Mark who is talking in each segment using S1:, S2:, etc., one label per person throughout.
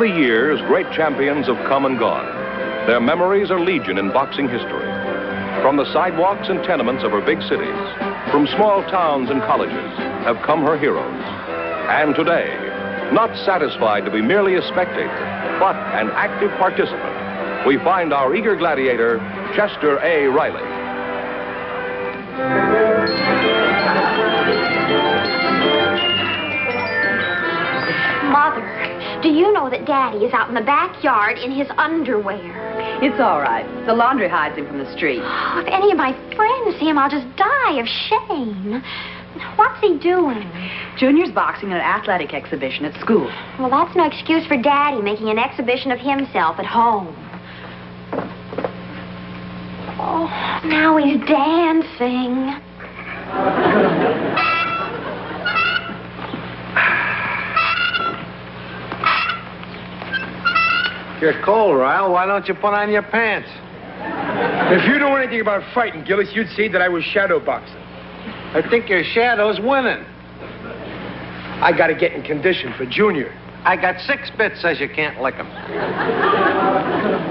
S1: the years, great champions have come and gone. Their memories are legion in boxing history. From the sidewalks and tenements of her big cities, from small towns and colleges, have come her heroes. And today, not satisfied to be merely a spectator, but an active participant, we find our eager gladiator, Chester A. Riley.
S2: Mother, do you know that Daddy is out in the backyard in his underwear?
S3: It's all right. The laundry hides him from the street.
S2: Oh, if any of my friends see him, I'll just die of shame. What's he doing?
S3: Junior's boxing at an athletic exhibition at school.
S2: Well, that's no excuse for Daddy making an exhibition of himself at home. Oh, now he's dancing.
S4: You're cold, Ryle. Why don't you put on your pants?
S5: If you know anything about fighting, Gillis, you'd see that I was shadow boxing.
S4: I think your shadow's winning.
S5: I gotta get in condition for Junior.
S4: I got 6 bits says you can't lick him.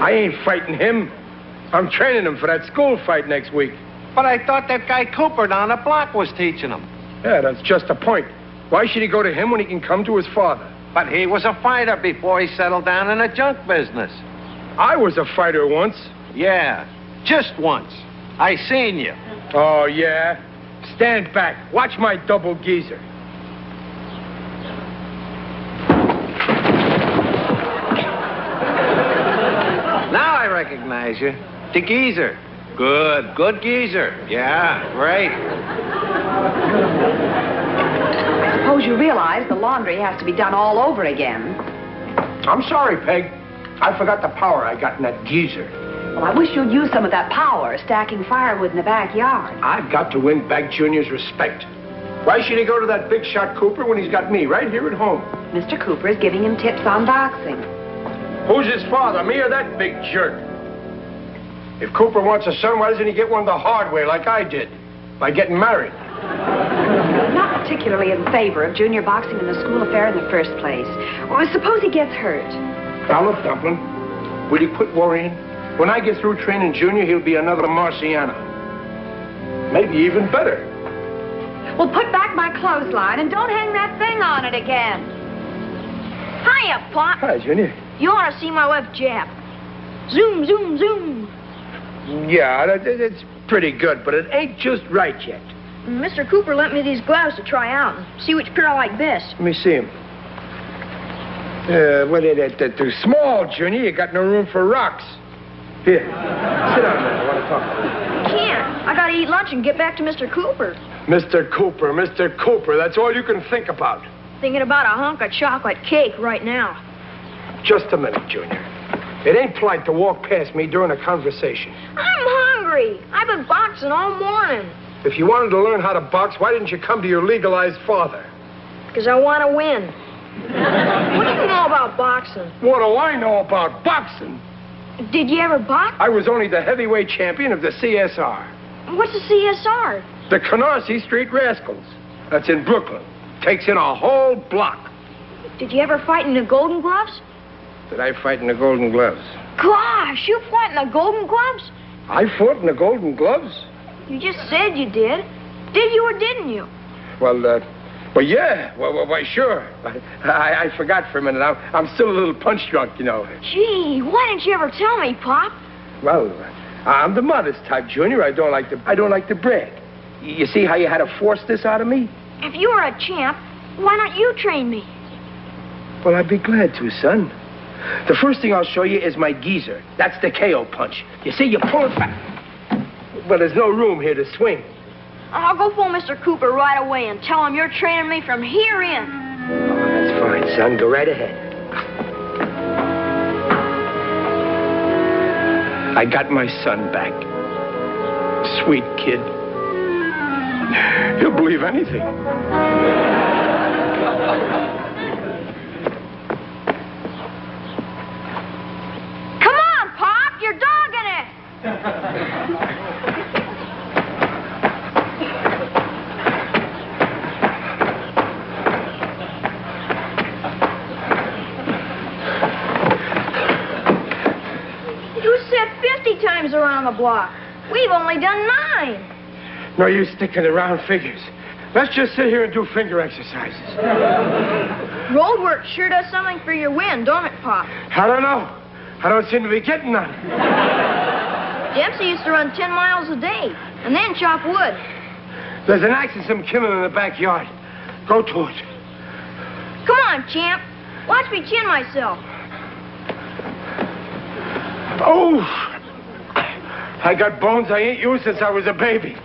S5: I ain't fighting him. I'm training him for that school fight next week.
S4: But I thought that guy Cooper down the block was teaching him.
S5: Yeah, that's just the point. Why should he go to him when he can come to his father?
S4: But he was a fighter before he settled down in the junk business.
S5: I was a fighter once.
S4: Yeah, just once. I seen you.
S5: Oh, yeah? Stand back. Watch my double geezer.
S4: Now I recognize you. The geezer. Good geezer. Yeah, great.
S3: I suppose you realize the laundry has to be done all over again.
S5: I'm sorry, Peg. I forgot the power I got in that geezer.
S3: Well, I wish you'd use some of that power stacking firewood in the backyard.
S5: I've got to win back Junior's respect. Why should he go to that big shot Cooper when he's got me right here at home?
S3: Mr. Cooper is giving him tips on boxing.
S5: Who's his father, me or that big jerk? If Cooper wants a son, why doesn't he get one the hard way like I did? By getting married.
S3: I'm not particularly in favor of Junior boxing in the school affair in the first place. Well, suppose he gets hurt.
S5: Now, look, Dumpling, will you quit worrying? When I get through training Junior, he'll be another Marciano. Maybe even better.
S3: Well, put back my clothesline and don't hang that thing on it again.
S6: Hiya, Pop.
S5: Hi, Junior.
S6: You ought to see my left jab. Zoom, zoom, zoom.
S5: Yeah, it's pretty good, but it ain't just right yet.
S6: Mr. Cooper lent me these gloves to try out and see which pair I like best.
S5: Let me see him. Well, they're too small, Junior. You got no room for rocks. Here, sit down, man. I want to talk to you.
S6: Can't. I gotta eat lunch and get back to Mr. Cooper.
S5: Mr. Cooper, Mr. Cooper. That's all you can think about.
S6: Thinking about a hunk of chocolate cake right now.
S5: Just a minute, Junior. It ain't polite to walk past me during a conversation.
S6: I'm hungry. I've been boxing all morning.
S5: If you wanted to learn how to box, why didn't you come to your legalized father?
S6: Because I want to win. What do you know about boxing?
S5: What do I know about boxing?
S6: Did you ever box?
S5: I was only the heavyweight champion of the CSR.
S6: What's the CSR?
S5: The Canarsie Street Rascals. That's in Brooklyn. Takes in a whole block.
S6: Did you ever fight in the Golden Gloves?
S5: Did I fight in the Golden Gloves?
S6: Gosh, you fought in the Golden Gloves?
S5: I fought in the Golden Gloves?
S6: You just said you did. Did you or didn't you?
S5: Well, yeah. Why, sure. I forgot for a minute. I'm still a little punch drunk, you know.
S6: Gee, why didn't you ever tell me, Pop?
S5: Well, I'm the modest type, Junior. I don't like to brag. You see how you had to force this out of me?
S6: If you were a champ, why don't you train me?
S5: Well, I'd be glad to, son. The first thing I'll show you is my geezer. That's the KO punch. You see, you pull it back. But there's no room here to swing.
S6: I'll go phone Mr. Cooper right away and tell him you're training me from here in.
S5: Oh, that's fine, son. Go right ahead. I got my son back. Sweet kid. He'll believe anything.
S6: Come on, Pop. You're dogging it. around the block. We've only done 9.
S5: No use sticking around figures. Let's just sit here and do finger exercises.
S6: Road work sure does something for your wind, don't it, Pop?
S5: I don't know. I don't seem to be getting none.
S6: Dempsey used to run 10 miles a day and then chop wood.
S5: There's an axe and some killing in the backyard. Go to it.
S6: Come on, champ. Watch me chin myself.
S5: Oh! I got bones I ain't used since I was a baby.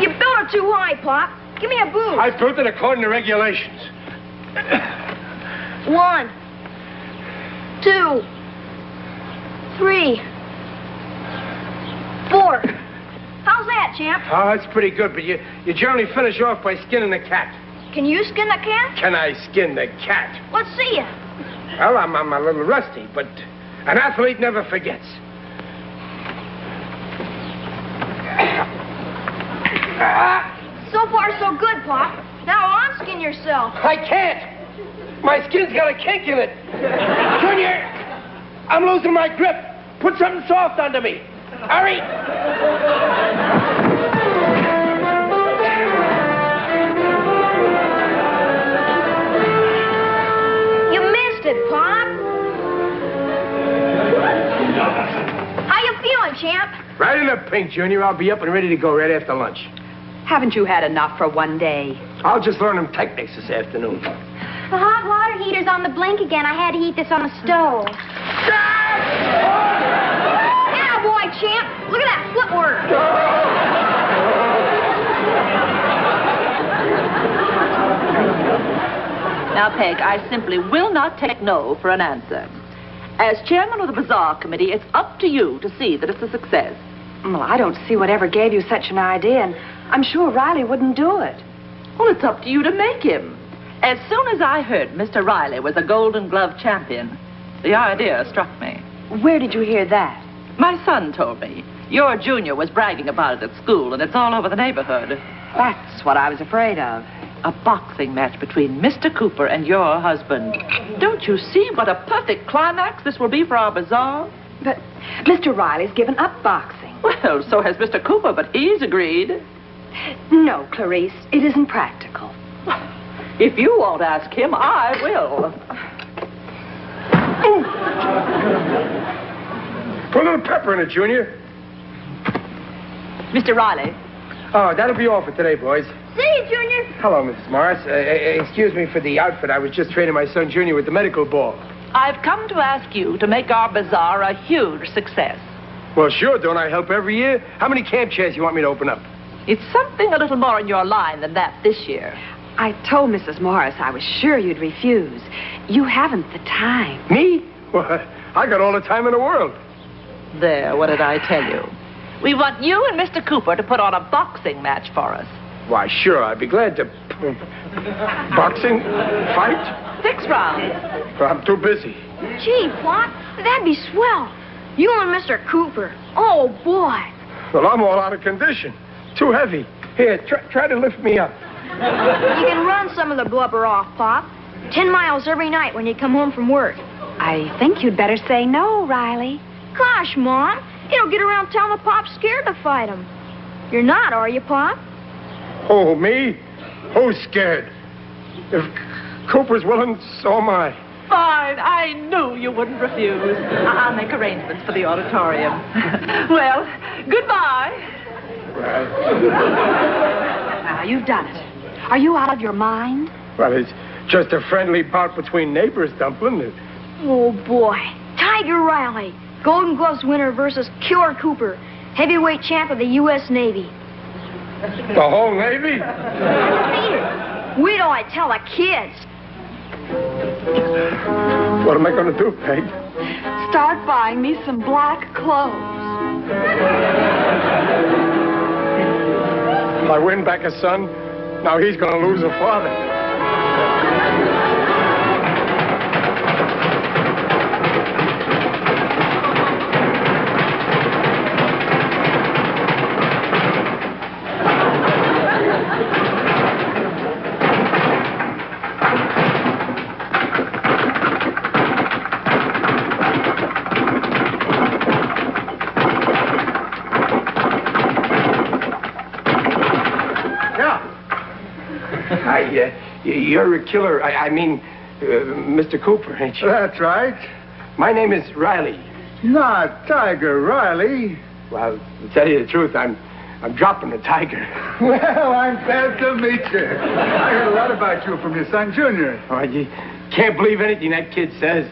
S6: You built it too high, Pop. Give me a boost.
S5: I built it according to regulations.
S6: 1, 2, 3, 4. How's that, champ?
S5: Oh, that's pretty good, but you generally finish off by skinning the cat.
S6: Can you skin the cat?
S5: Can I skin the cat?
S6: Let's see ya.
S5: Well, I'm a little rusty, but an athlete never forgets.
S6: So far, so good, Pop. Now unskin yourself.
S5: I can't. My skin's got a kink in it. Junior, I'm losing my grip. Put something soft under me. Hurry.
S6: You missed it, Pop. How you feeling, champ?
S5: Right in the pink, Junior. I'll be up and ready to go right after lunch.
S3: Haven't you had enough for one day?
S5: I'll just learn them techniques this afternoon.
S2: The hot water heater's on the blink again. I had to heat this on the stove.
S6: Yeah, boy, champ. Look at that footwork.
S7: Now, Peg, I simply will not take no for an answer. As chairman of the Bazaar Committee, it's up to you to see that it's a success.
S3: Well, I don't see whatever gave you such an idea, and I'm sure Riley wouldn't do it.
S7: Well, it's up to you to make him. As soon as I heard Mr. Riley was a Golden Glove champion, the idea struck me.
S3: Where did you hear that?
S7: My son told me. Your junior was bragging about it at school, and it's all over the neighborhood.
S3: That's what I was afraid of.
S7: A boxing match between Mr. Cooper and your husband. Don't you see what a perfect climax this will be for our bazaar?
S3: But Mr. Riley's given up boxing.
S7: Well, so has Mr. Cooper, but he's agreed.
S3: No, Clarice, it isn't practical.
S7: If you won't ask him, I will.
S5: Put a little pepper in it, Junior.
S7: Mr. Riley.
S5: Oh, that'll be all for today, boys.
S6: See you, Junior.
S5: Hello, Mrs. Morris. Excuse me for the outfit. I was just training my son Junior with the medical ball.
S7: I've come to ask you to make our bazaar a huge success.
S5: Well, sure. Don't I help every year? How many camp chairs do you want me to open up?
S7: It's something a little more in your line than that this year.
S3: I told Mrs. Morris I was sure you'd refuse. You haven't the time.
S5: Me? Well, I got all the time in the world.
S7: There, what did I tell you? We want you and Mr. Cooper to put on a boxing match for us.
S5: Why, sure. I'd be glad to. Boxing? Fight?
S7: 6 rounds.
S5: Well, I'm too busy.
S6: Gee, Pop, that'd be swell. You and Mr. Cooper. Oh, boy.
S5: Well, I'm all out of condition. Too heavy. Here, try to lift me up.
S6: You can run some of the blubber off, Pop. 10 miles every night when you come home from work.
S3: I think you'd better say no, Riley.
S6: Gosh, Mom. It'll get around town that Pop's scared to fight him. You're not, are you, Pop?
S5: Oh, me? Who's scared? If Cooper's willing, so am I.
S7: Fine. I knew you wouldn't refuse. I'll make arrangements for the auditorium. Well, goodbye.
S5: Right.
S3: Now, you've done it. Are you out of your mind?
S5: Well, it's just a friendly bout between neighbors, Dumpling.
S6: Oh, boy. Tiger Riley. Golden Gloves winner versus Cure Cooper. Heavyweight champ of the U.S. Navy.
S5: The whole Navy?
S6: Wait till I tell the kids.
S5: What am I going to do, Peg?
S3: Start buying me some black clothes.
S5: If I win back a son, now he's going to lose a father. You're a killer. I mean, Mr. Cooper, ain't you?
S8: That's right.
S5: My name is Riley.
S8: Not Tiger Riley.
S5: Well, to tell you the truth, I'm dropping the tiger.
S8: Well, I'm glad to meet you. I heard a lot about you from your son, Junior.
S5: Oh, you can't believe anything that kid says.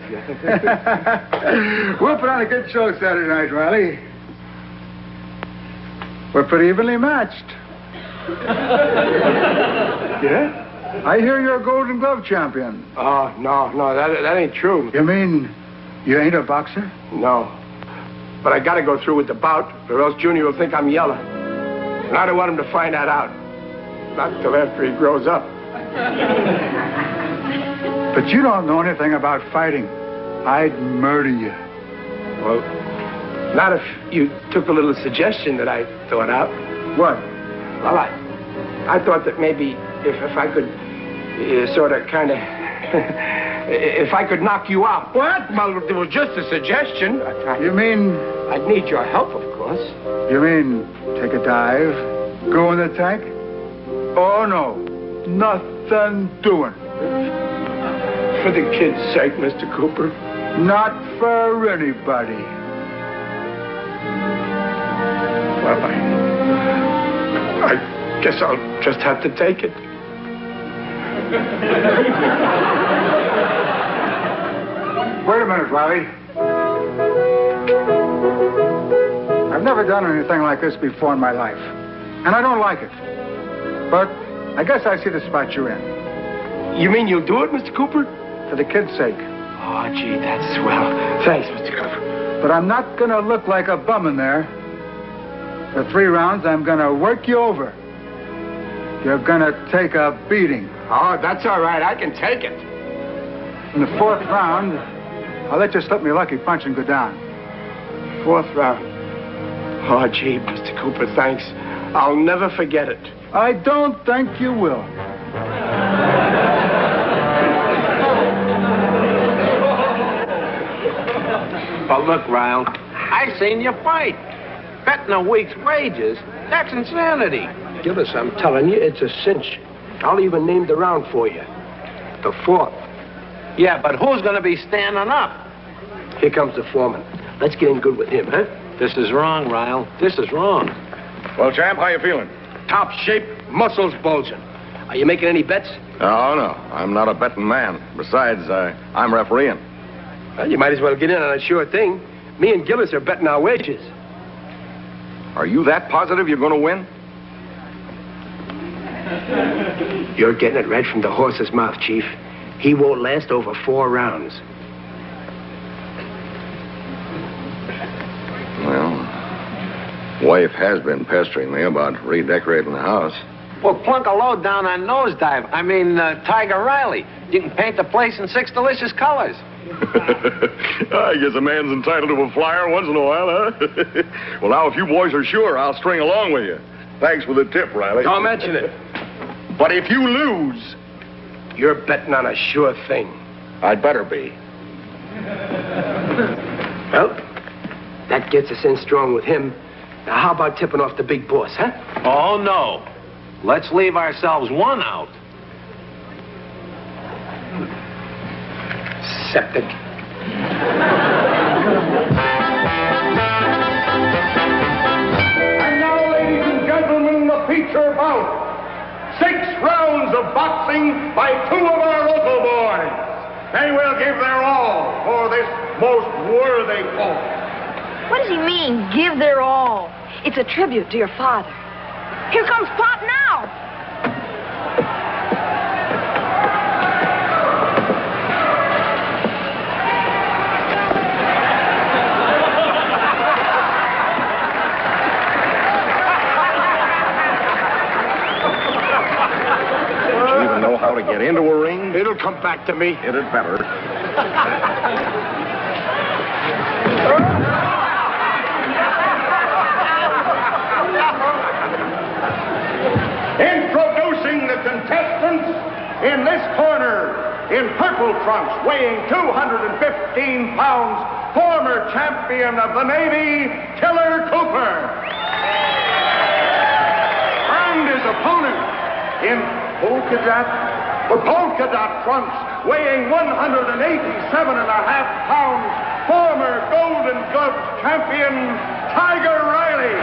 S8: We'll put on a good show Saturday night, Riley. We're pretty evenly matched.
S5: Yeah?
S8: I hear you're a Golden Glove champion.
S5: Oh, no, that ain't true.
S8: You mean you ain't a boxer?
S5: No. But I gotta go through with the bout, or else Junior will think I'm yellow. And I don't want him to find that out. Not till after he grows up.
S8: But you don't know anything about fighting. I'd murder you.
S5: Well, not if you took a little suggestion that I thought out.
S8: What?
S5: Well, I thought that maybe if I could sort of kind of... if I could knock you out.
S8: What?
S5: Well, it was just a suggestion.
S8: You mean...
S5: I'd need your help, of course.
S8: You mean take a dive? Go in the tank? Oh, no. Nothing doing.
S5: For the kid's sake, Mr. Cooper.
S8: Not for anybody.
S5: Well, I guess I'll just have to take it.
S8: Wait a minute, Riley. I've never done anything like this before in my life. And I don't like it. But I guess I see the spot you're in.
S5: You mean you'll do it, Mr. Cooper?
S8: For the kid's sake.
S5: Oh, gee, that's swell. Thanks, Mr. Cooper.
S8: But I'm not going to look like a bum in there. For 3 rounds, I'm going to work you over. You're going to take a beating.
S5: Oh, that's all right. I can take it.
S8: In the 4th round, I'll let you slip me a lucky punch and go down.
S5: 4th round. Oh, gee, Mr. Cooper, thanks. I'll never forget it.
S8: I don't think you will.
S4: But look, Ryle, I seen you fight. Betting a week's wages, that's insanity.
S5: Gillis, I'm telling you, it's a cinch. I'll even name the round for you. The 4th.
S4: Yeah, but who's going to be standing up?
S5: Here comes the foreman. Let's get in good with him, huh?
S4: This is wrong, Ryle. This is wrong.
S1: Well, champ, how you feeling?
S5: Top shape, muscles bulging. Are you making any bets?
S1: Oh, no. I'm not a betting man. Besides, I'm refereeing.
S5: Well, you might as well get in on a sure thing. Me and Gillis are betting our wages.
S1: Are you that positive you're going to win?
S5: You're getting it right from the horse's mouth, Chief. He won't last over 4 rounds.
S1: Well, wife has been pestering me about redecorating the house.
S4: Well, plunk a load down on Nosedive. Tiger Riley. You can paint the place in 6 delicious colors.
S1: I guess a man's entitled to a flyer once in a while, huh? Well, now, if you boys are sure, I'll string along with you. Thanks for the tip, Riley.
S5: Don't mention it.
S1: But if you lose...
S5: You're betting on a sure thing.
S1: I'd better be.
S5: Well, that gets us in strong with him. Now, how about tipping off the big boss, huh?
S4: Oh, no. Let's leave ourselves one out.
S5: Septic.
S9: And now, ladies and gentlemen, the feature bout. 6 rounds of boxing by 2 of our local boys. They will give their all for this most worthy cause.
S6: What does he mean, give their all? It's a tribute to your father. Here comes Pop now.
S1: Know how to get into a ring?
S5: It'll come back to me.
S1: It'd better.
S9: Introducing the contestants in this corner, in purple trunks, weighing 215 pounds, former champion of the Navy, Killer Cooper. And his opponent in polka dot with polka dot trunks weighing 187.5 pounds, former Golden Glove champion Tiger Riley.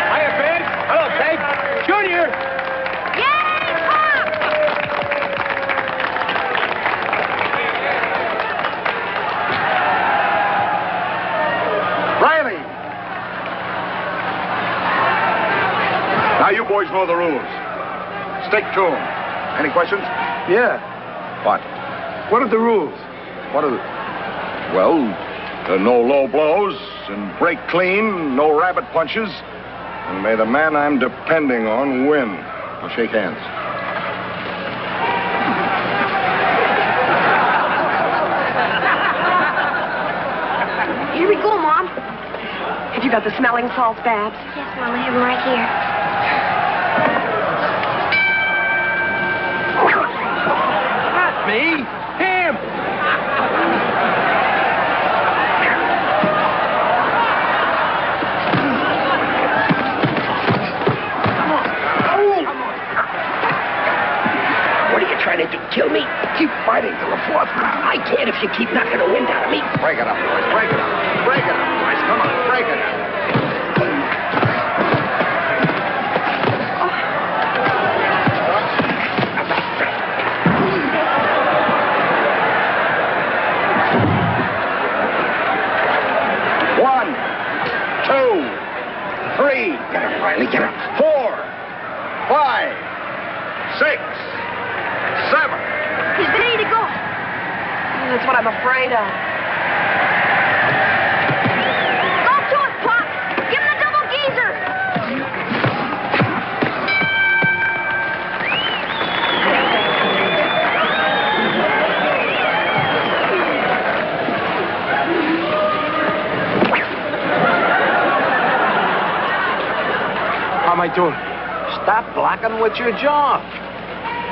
S5: Hiya, Peg. Hello, Peg. Junior.
S2: Yay, Pop!
S9: Riley. Now, you boys know the rules. Stick to them. Any questions?
S5: Yeah.
S9: What?
S5: What are the rules?
S9: What are the... Well, no low blows, and break clean, no rabbit punches, and may the man I'm depending on win. I'll shake hands.
S3: Here we go, Mom. Have you got the smelling salts, Babs?
S2: Yes, Mom, I have them right here.
S5: Not me. Him. What are you trying to do? Kill me? Keep fighting till the fourth round. I can't if you keep knocking the wind out of me.
S9: Break it up, boys. Break it up. Break it up, boys. Come on, break it up. One, two, three.
S5: Get up, Riley, get up.
S9: 4, 5, 6, 7.
S6: He's ready to go.
S3: That's what I'm afraid of.
S6: Go to it, Pop. Give him the double geezer.
S5: How am I doing?
S4: Stop blocking with your jaw.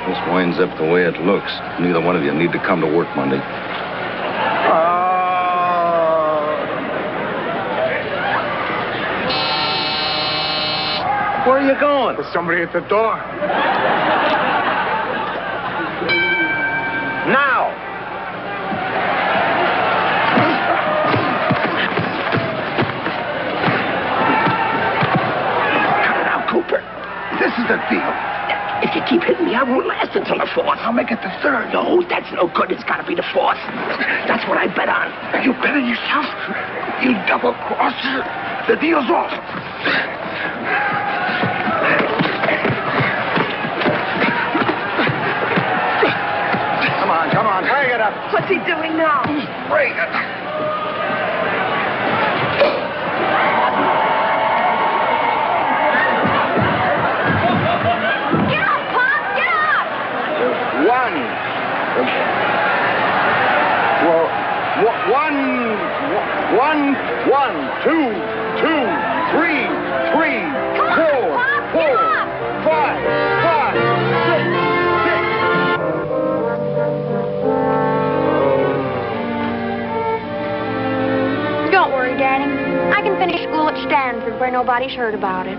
S9: This winds up the way it looks. Neither one of you need to come to work Monday.
S4: Where are you going?
S5: There's somebody at the door.
S4: Now.
S5: Cut it out, Cooper. This is the deal. If you keep hitting me, I won't last until the fourth. I'll make it the third. No, that's no good. It's got to be the fourth. That's what I bet on. You bet on yourself? You double-crosser. The deal's off.
S9: Come on, break it up.
S3: What's he doing now?
S9: Break it.
S6: Get up, Pop. Get up.
S9: 1. Well, 1, 2, 3, 4, 5, 6.
S2: Don't worry, Daddy. I can finish school at Stanford where nobody's heard about it.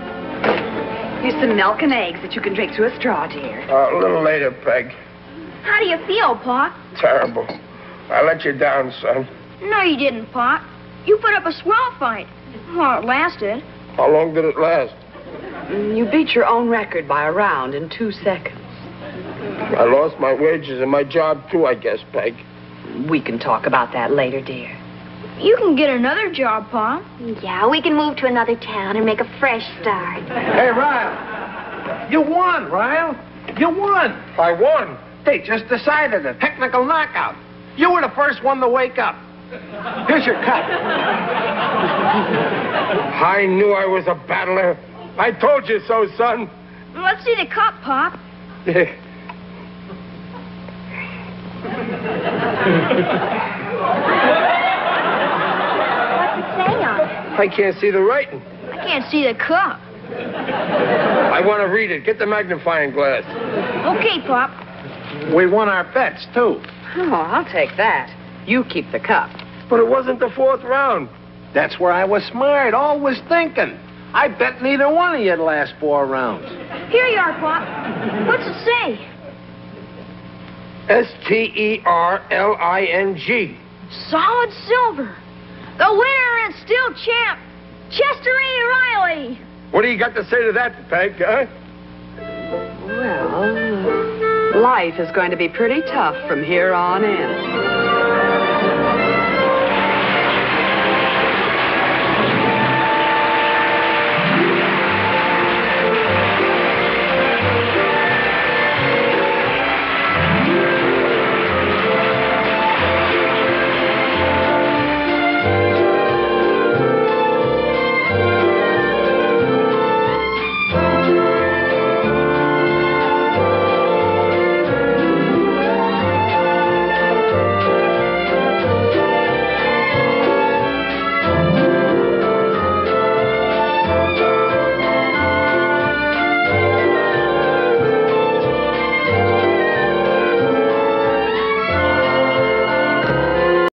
S3: Here's some milk and eggs that you can drink through a straw, dear.
S5: A little later, Peg.
S6: How do you feel, Pop?
S5: Terrible. I let you down, son.
S6: No, you didn't, Pop. You put up a swell fight. Well, it lasted.
S5: How long did it last?
S3: You beat your own record by a round in 2 seconds.
S5: I lost my wages and my job, too, I guess, Peg.
S3: We can talk about that later, dear.
S6: You can get another job, Pop.
S2: Yeah, we can move to another town and make a fresh start.
S4: Hey, Ryle. You won, Ryle. You won.
S5: I won.
S4: They just decided a technical knockout. You were the first one to wake up. Here's your cut.
S5: I knew I was a battler. I told you so, son.
S6: Let's see the cup, Pop.
S2: What's it say on it?
S5: I can't see the writing.
S6: I can't see the cup.
S5: I want to read it. Get the magnifying glass.
S6: Okay, Pop.
S4: We won our bets, too.
S3: Oh, I'll take that. You keep the cup.
S5: But it wasn't the fourth round.
S4: That's where I was smart, always thinking. I bet neither one of you'd last 4 rounds.
S6: Here you are, Pop. What's it say?
S5: Sterling.
S6: Solid silver. The winner and still champ, Chester E. Riley.
S5: What do you got to say to that, Peg, huh?
S3: Well, life is going to be pretty tough from here on in.